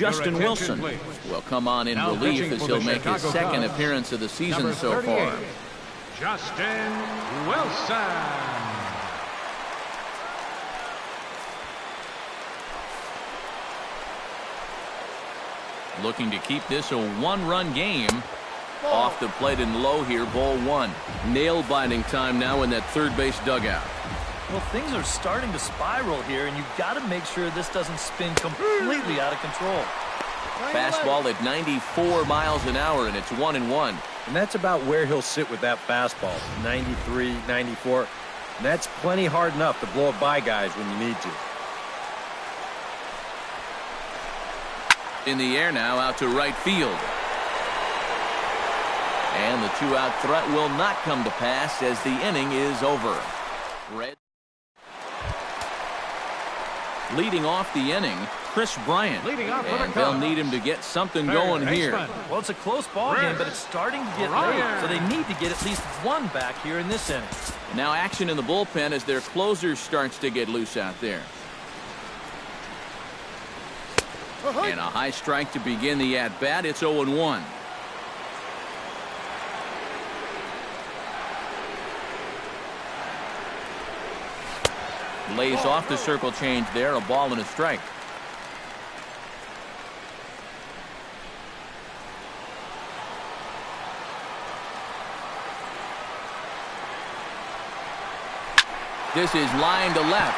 Justin Wilson will come on in relief as he'll make his second appearance of the season so far. Justin Wilson. Looking to keep this a one-run game. Off the plate and low here, ball one. Nail-biting time now in that third base dugout. Well, things are starting to spiral here, and you've got to make sure this doesn't spin completely out of control. Fastball at 94 miles an hour, and it's 1-1. And that's about where he'll sit with that fastball, 93, 94. And that's plenty hard enough to blow it by guys when you need to. In the air now, out to right field. And the two-out threat will not come to pass as the inning is over. Red. Leading off the inning, Chris Bryant. And they'll need him to get something going here. Well, it's a close ball game, but it's starting to get late, so they need to get at least one back here in this inning. Now action in the bullpen as their closer starts to get loose out there. And a high strike to begin the at-bat. It's 0-1. Lays off the circle change there. A ball and a strike. This is line to left.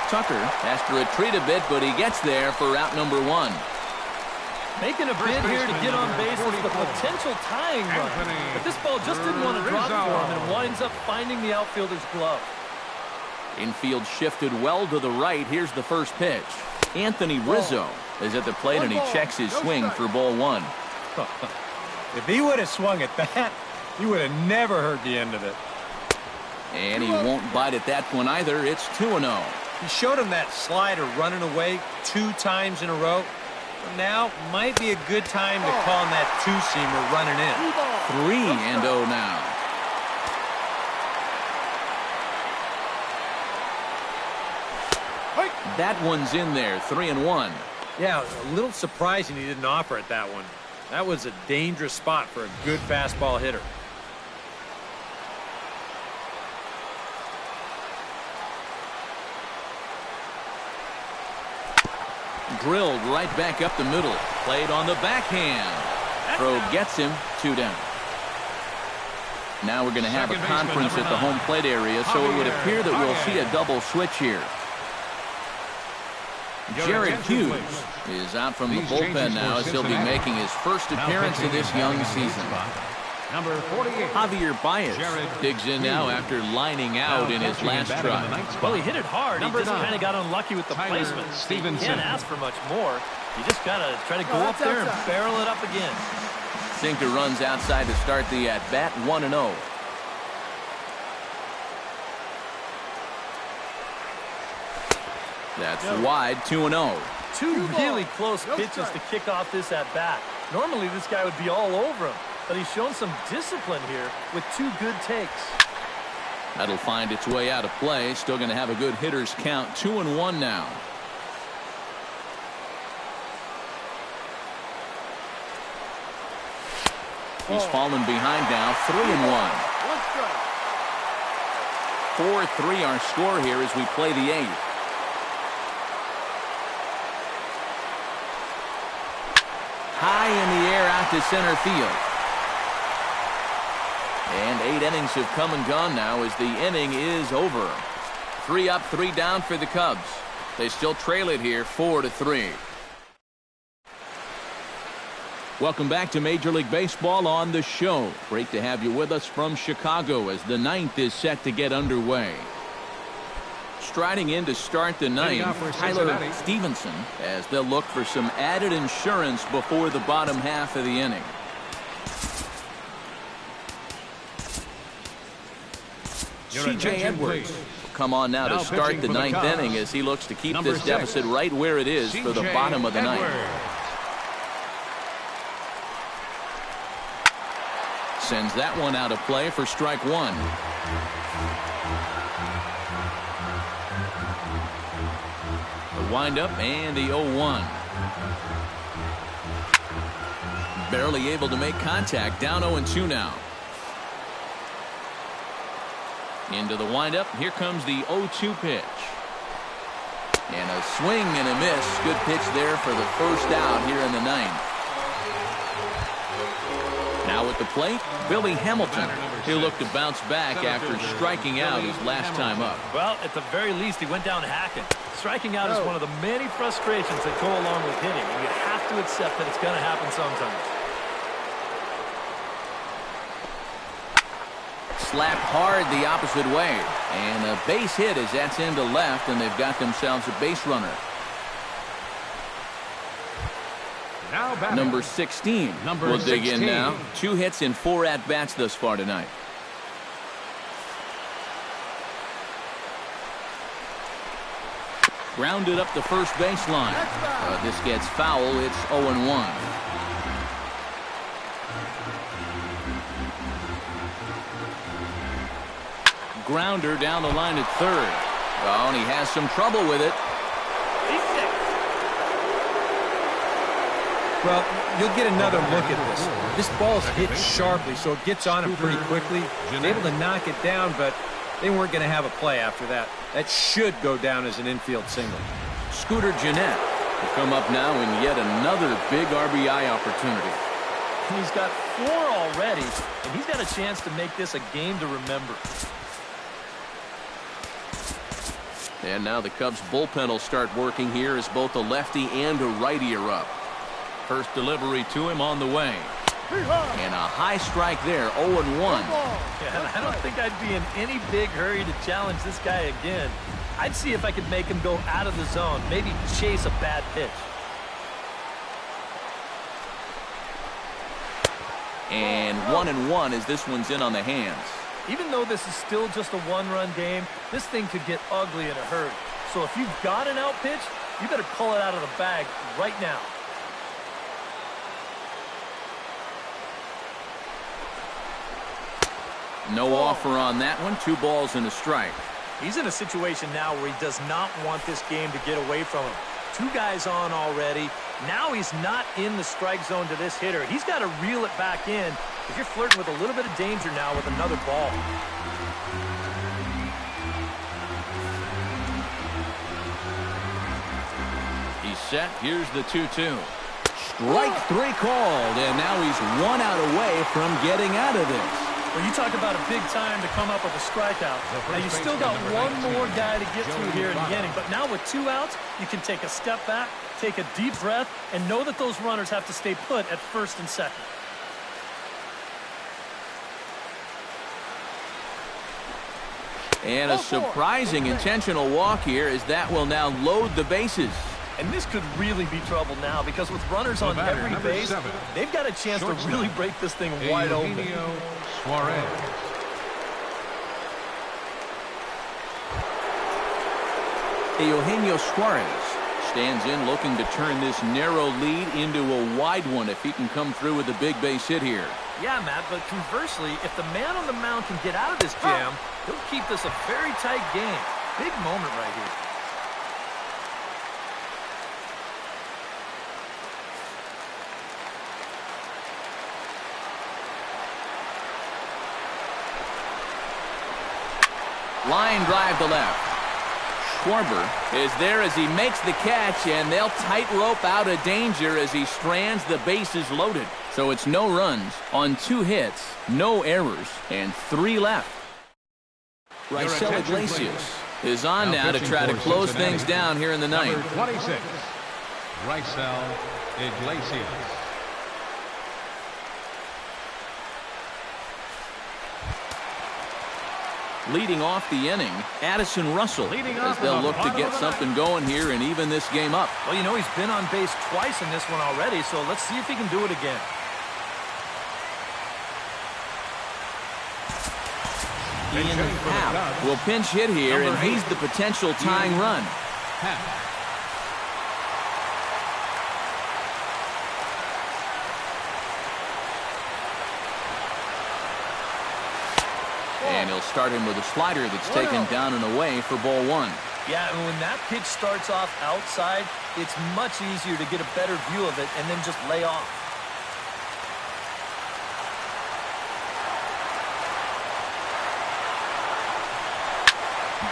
Tucker has to retreat a bit, but he gets there for out number one. Making a bid here to get on base is the potential tying run. But this ball just didn't want to drop for him, and it winds up finding the outfielder's glove. Infield shifted well to the right. Here's the first pitch. Anthony Rizzo is at the plate, and he checks his swing for ball one. If he would have swung at that, he would have never heard the end of it. And he won't bite at that one either. It's 2-0. He showed him that slider running away 2 times in a row. Now might be a good time to call him that two-seamer running in. 3-0 now. That one's in there. 3-1. Yeah, a little surprising he didn't offer it that one. That was a dangerous spot for a good fastball hitter. Drilled right back up the middle. Played on the backhand. Throw gets him. 2 down. Now we're going to have a conference at the home plate area, so it would appear that we'll see a double switch here. Jared Hughes is out from the bullpen now as he'll be making his first appearance of this young season. Number 48. Javier Baez digs in now after lining out in his last try. Well, he hit it hard. He just kind of got unlucky with the placement. You can't ask for much more. You just got to try to go up there and barrel it up again. Sinker runs outside to start the at-bat. 1-0. That's wide. 2-0. 2 really close pitches to kick off this at-bat. Normally this guy would be all over him, but he's shown some discipline here with 2 good takes. That'll find its way out of play. Still going to have a good hitter's count. 2-1 now. He's fallen behind now. 3-1. 4-3 our score here as we play the 8th. High in the air out to center field. And 8 innings have come and gone now as the inning is over. 3 up, 3 down for the Cubs. They still trail it here 4-3. Welcome back to Major League Baseball on the show. Great to have you with us from Chicago as the 9th is set to get underway. Striding in to start the 9th, Tyler Stevenson, as they'll look for some added insurance before the bottom half of the inning. C.J. Edwards will come on now to start the 9th inning as he looks to keep this deficit right where it is for the bottom of the 9th. Sends that one out of play for strike 1. The windup and the 0-1. Barely able to make contact. Down 0-2 now. Into the windup. Here comes the 0-2 pitch. And a swing and a miss. Good pitch there for the first out here in the ninth. Now at the plate, Billy Hamilton. He'll look to bounce back after striking out his last time up. Well, at the very least, he went down hacking. Striking out is one of the many frustrations that go along with hitting, and you have to accept that it's going to happen sometimes. Slapped hard the opposite way. And a base hit as that's into left, and they've got themselves a base runner. Number 16 will dig in now. 2 hits in 4 at-bats thus far tonight. Grounded up the first baseline. This gets foul. It's 0-1. Grounder down the line at third. Oh, and he has some trouble with it. Well, you'll get another look at this. This ball's hit sharply, so it gets on him pretty quickly. He's able to knock it down, but they weren't going to have a play after that. That should go down as an infield single. Scooter Gennett will come up now in yet another big RBI opportunity. He's got 4 already, and he's got a chance to make this a game to remember. And now the Cubs bullpen will start working here as both a lefty and a righty are up. First delivery to him on the way. And a high strike there, 0-1. Yeah, I don't think I'd be in any big hurry to challenge this guy again. I'd see if I could make him go out of the zone, maybe chase a bad pitch. And 1-1 as this one's in on the hands. Even though this is still just a one-run game, this thing could get ugly in a hurry. So if you've got an out pitch, you better pull it out of the bag right now. No offer on that one. 2 balls and a strike. He's in a situation now where he does not want this game to get away from him. 2 guys on already. Now he's not in the strike zone to this hitter. He's got to reel it back in if you're flirting with a little bit of danger now with another ball. He's set. Here's the 2-2. Strike 3 called, and now he's 1 out away from getting out of this. Well, you talk about a big time to come up with a strikeout. Now, you still got one more guy to get through here in the inning, but now with 2 outs, you can take a step back, take a deep breath, and know that those runners have to stay put at first and second. And a surprising intentional walk here as that will now load the bases. And this could really be trouble now because with runners on every base, they've got a chance to really break this thing wide open. Eugenio Suarez stands in looking to turn this narrow lead into a wide one if he can come through with a big base hit here. Yeah, Matt, but conversely, if the man on the mound can get out of this jam, he'll keep this a very tight game. Big moment right here. Line drive to left. Schwarber is there as he makes the catch, and they'll tightrope out of danger as he strands the bases loaded. So it's no runs on 2 hits, no errors, and 3 left. Raisel Iglesias is on now to try to close things down here in the ninth. Number 26, Raisel Iglesias. Leading off the inning, Addison Russell, as they'll look to get something going here and even this game up. Well, you know, he's been on base twice in this one already, so let's see if he can do it again. Ian Happ will pinch hit here, and he's the potential tying run. And he'll start him with a slider that's taken down and away for ball one. Yeah, and when that pitch starts off outside, it's much easier to get a better view of it and then just lay off.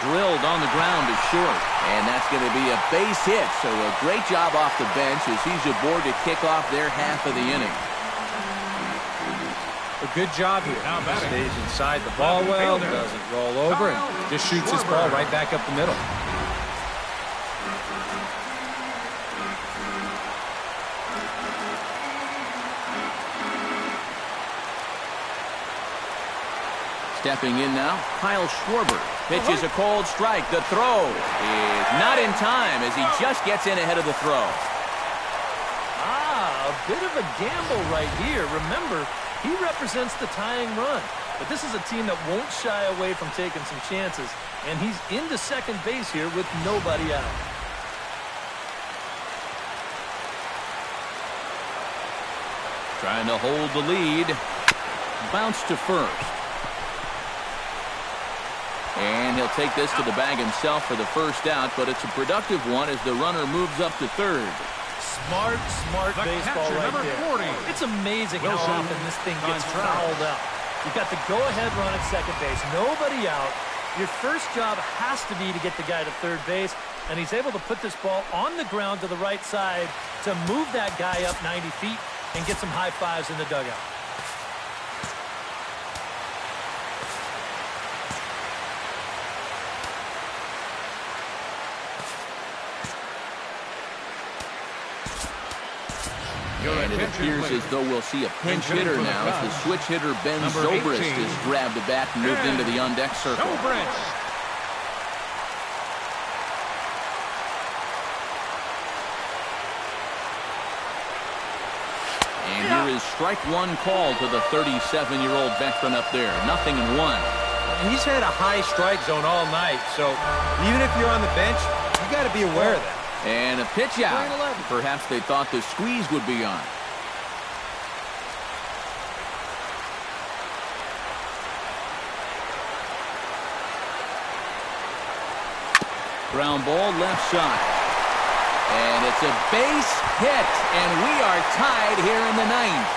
Drilled on the ground is short. And that's going to be a base hit. So a great job off the bench as he's aboard to kick off their half of the inning. A good job here. Stays inside the ball well, doesn't roll over, and just shoots his ball right back up the middle. Stepping in now, Kyle Schwarber. Pitches a cold strike. The throw is not in time as he just gets in ahead of the throw. A bit of a gamble right here. Remember, he represents the tying run. But this is a team that won't shy away from taking some chances. And he's into second base here with nobody out. Trying to hold the lead. Bounce to first. And he'll take this to the bag himself for the first out, but it's a productive one as the runner moves up to third. Smart baseball right there. 40. It's amazing how often this thing gets fouled out. You've got the go-ahead run at second base. Nobody out. Your first job has to be to get the guy to third base, and he's able to put this ball on the ground to the right side to move that guy up 90 feet and get some high fives in the dugout. And it appears as though we'll see a pinch hitter now as the switch hitter Ben Zobrist has grabbed the bat and moved into the on-deck circle. And here is strike one call to the 37-year-old veteran up there. 0-1. And he's had a high strike zone all night, so even if you're on the bench, you got to be aware of that. And a pitch out. Perhaps they thought the squeeze would be on. Ground ball left side. And it's a base hit. And we are tied here in the ninth.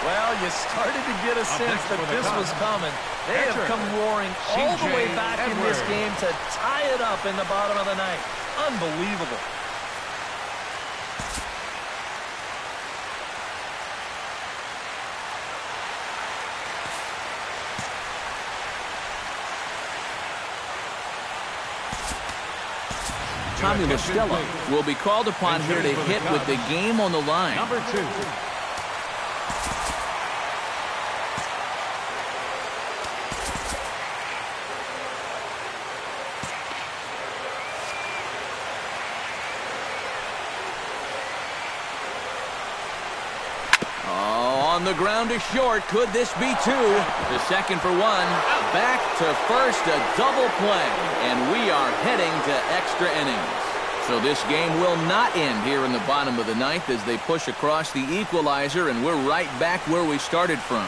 Well, you started to get a sense that this was coming. They have come roaring all the way back in this game to tie it up in the bottom of the ninth. Unbelievable. Tommy La Stella will be called upon here to hit with the game on the line. Number 2. On the ground to short. Could this be two? The second for one. Back to first, a double play. And we are heading to extra innings. So this game will not end here in the bottom of the ninth as they push across the equalizer, and we're right back where we started from.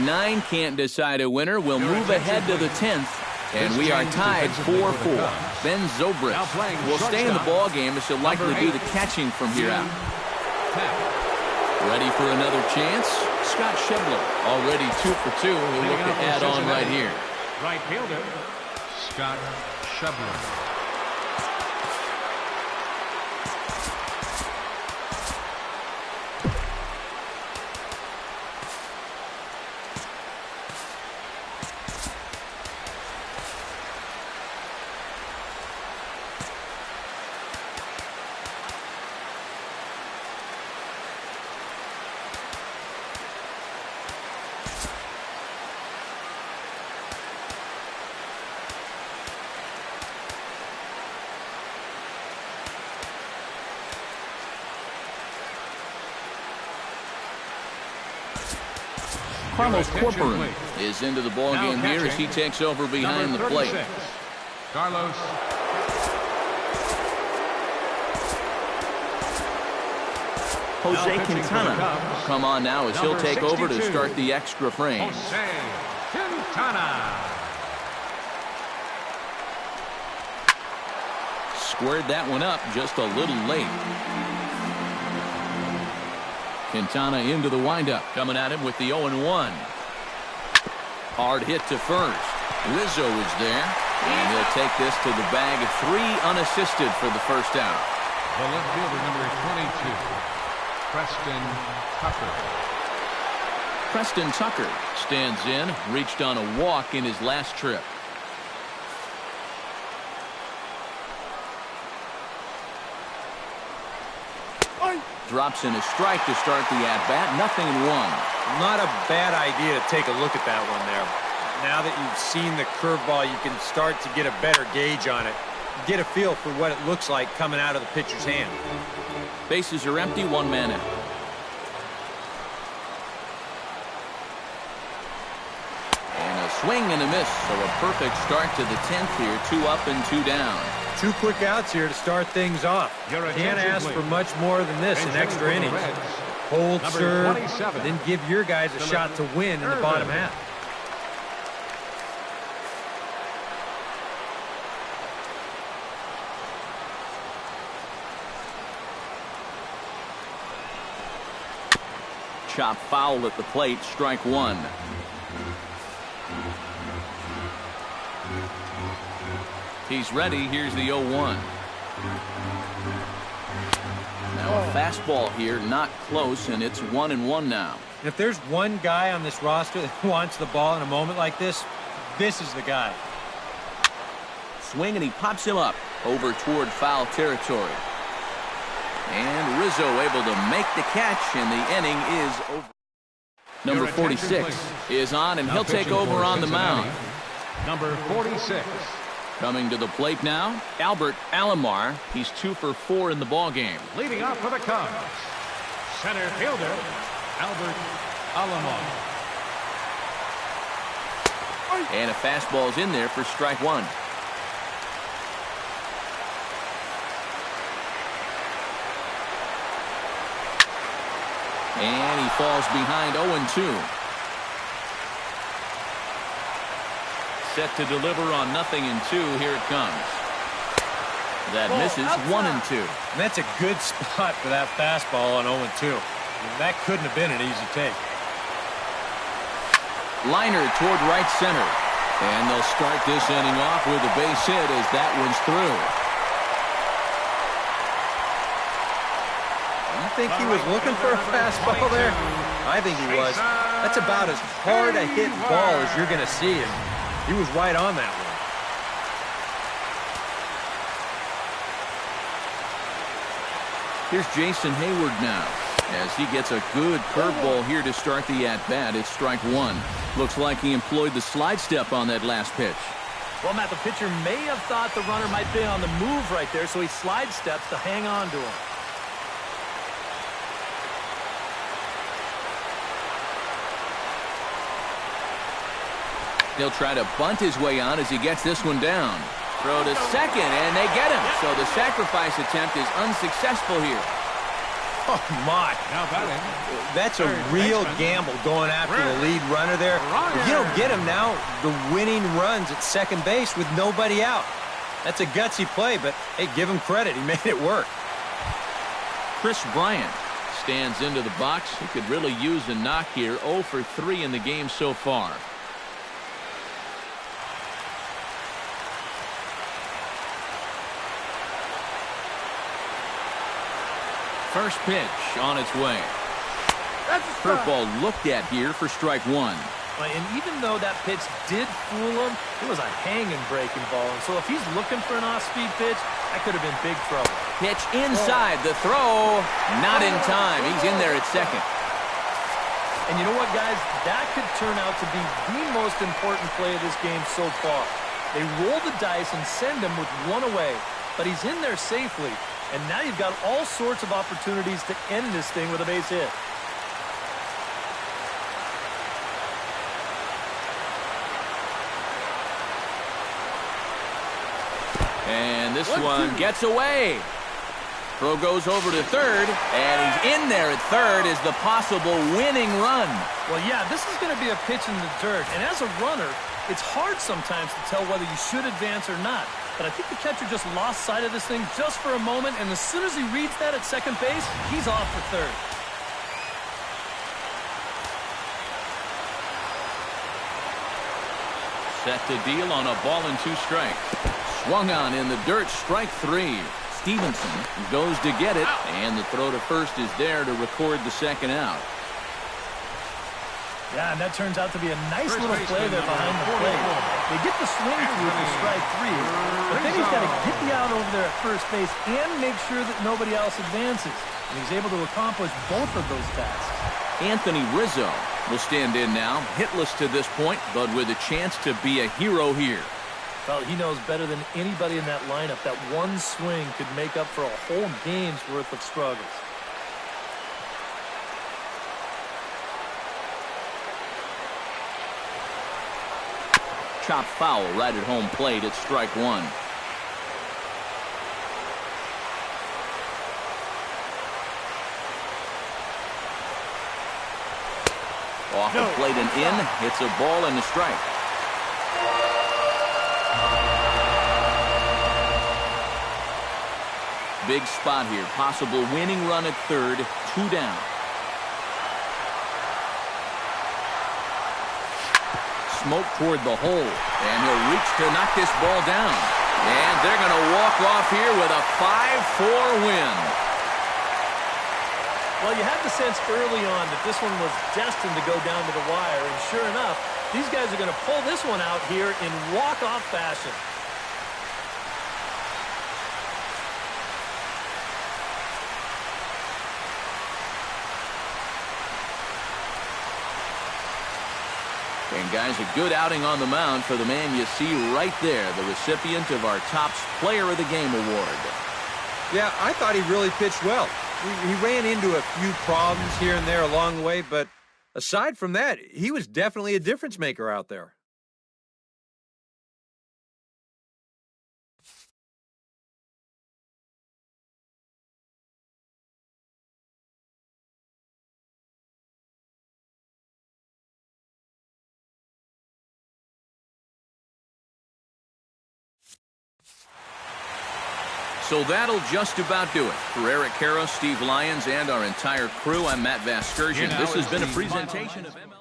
9 can't decide a winner. We'll move ahead to the 10th. And we are tied 4-4. Ben Zobrist will stay in the ball game as he'll likely do the catching from here out. Ready for another chance? Scott Schebler, already 2 for 2. He'll look to add on right here. Right fielder, Scott Schebler. Carlos Corcoran is into the ball game here as he takes over behind the plate. Carlos. Jose Quintana will come on now as he'll take over to start the extra frame. Jose Quintana. Squared that one up just a little late. Quintana into the windup. Coming at him with the 0-1. Hard hit to first. Rizzo is there. And he'll take this to the bag of 3 unassisted for the first out. The left fielder, number 22, Preston Tucker. Preston Tucker stands in. Reached on a walk in his last trip. Drops in a strike to start the at-bat. 0-1. Not a bad idea to take a look at that one there. Now that you've seen the curveball, you can start to get a better gauge on it. Get a feel for what it looks like coming out of the pitcher's hand. Bases are empty, 1 man out. And a swing and a miss. So a perfect start to the 10th here. 2 up and 2 down. 2 quick outs here to start things off. Can't ask for much more than this in extra innings. Hold, serve, then give your guys a shot to win in the bottom half. Chop foul at the plate, strike 1. He's ready. Here's the 0-1. Now a fastball here, not close, and it's 1-1 now. If there's one guy on this roster that wants the ball in a moment like this, this is the guy. Swing, and he pops him up over toward foul territory. And Rizzo able to make the catch, and the inning is over. Number 46 is on, and he'll take over on the mound. Number 46. Coming to the plate now, Albert Alomar. He's 2 for 4 in the ballgame. Leading off for the Cubs, center fielder, Albert Alomar. And a fastball's in there for strike 1. And he falls behind 0-2. Set to deliver on 0-2. Here it comes. That misses. 1-2. And that's a good spot for that fastball on 0-2. That couldn't have been an easy take. Liner toward right center. And they'll start this inning off with a base hit as that one's through. You think he was looking for a fastball there? I think he was. That's about as hard a hit ball as you're going to see, and he was right on that one. Here's Jason Hayward now as he gets a good curveball here to start the at-bat. It's strike 1. Looks like he employed the slide step on that last pitch. Well, Matt, the pitcher may have thought the runner might be on the move right there, so he slide steps to hang on to him. He'll try to bunt his way on as he gets this one down. Throw to second, and they get him. So the sacrifice attempt is unsuccessful here. Oh, my. Now batting. That's a real gamble going after the lead runner there. If you don't get him now, the winning runs at second base with nobody out. That's a gutsy play, but, hey, give him credit. He made it work. Chris Bryant stands into the box. He could really use a knock here. 0 for 3 in the game so far. First pitch on its way. Curveball looked at here for strike 1. And even though that pitch did fool him, it was a hanging breaking ball. And so if he's looking for an off-speed pitch, that could have been big trouble. Pitch inside. The throw, not in time. He's in there at second. And you know what, guys? That could turn out to be the most important play of this game so far. They roll the dice and send him with one away, but he's in there safely. And now you've got all sorts of opportunities to end this thing with a base hit. And this one gets away. Throw goes over to third, and he's in there at third is the possible winning run. Well, yeah, this is going to be a pitch in the dirt, and as a runner, it's hard sometimes to tell whether you should advance or not. But I think the catcher just lost sight of this thing just for a moment, and as soon as he reads that at second base, he's off for third. Set to deal on a ball and 2 strikes. Swung on in the dirt, strike 3. Stevenson goes to get it, and the throw to first is there to record the second out. Yeah, and that turns out to be a nice little play there behind the plate. They get the swing through for strike 3, but then he's got to get the out over there at first base and make sure that nobody else advances. And he's able to accomplish both of those tasks. Anthony Rizzo will stand in now, hitless to this point, but with a chance to be a hero here. Well, he knows better than anybody in that lineup that one swing could make up for a whole game's worth of struggles. Chop foul right at home plate at strike 1. Off the plate and in, hits a ball and a strike. Big spot here. Possible winning run at third. 2 down. Smoke toward the hole. And he'll reach to knock this ball down. And they're going to walk off here with a 5-4 win. Well, you had the sense early on that this one was destined to go down to the wire. And sure enough, these guys are going to pull this one out here in walk-off fashion. And guys, a good outing on the mound for the man you see right there, the recipient of our Topps Player of the Game award. Yeah, I thought he really pitched well. He ran into a few problems here and there along the way, but aside from that, he was definitely a difference maker out there. So that'll just about do it. For Eric Karros, Steve Lyons, and our entire crew, I'm Matt Vasgersian. This has been a presentation of MLB.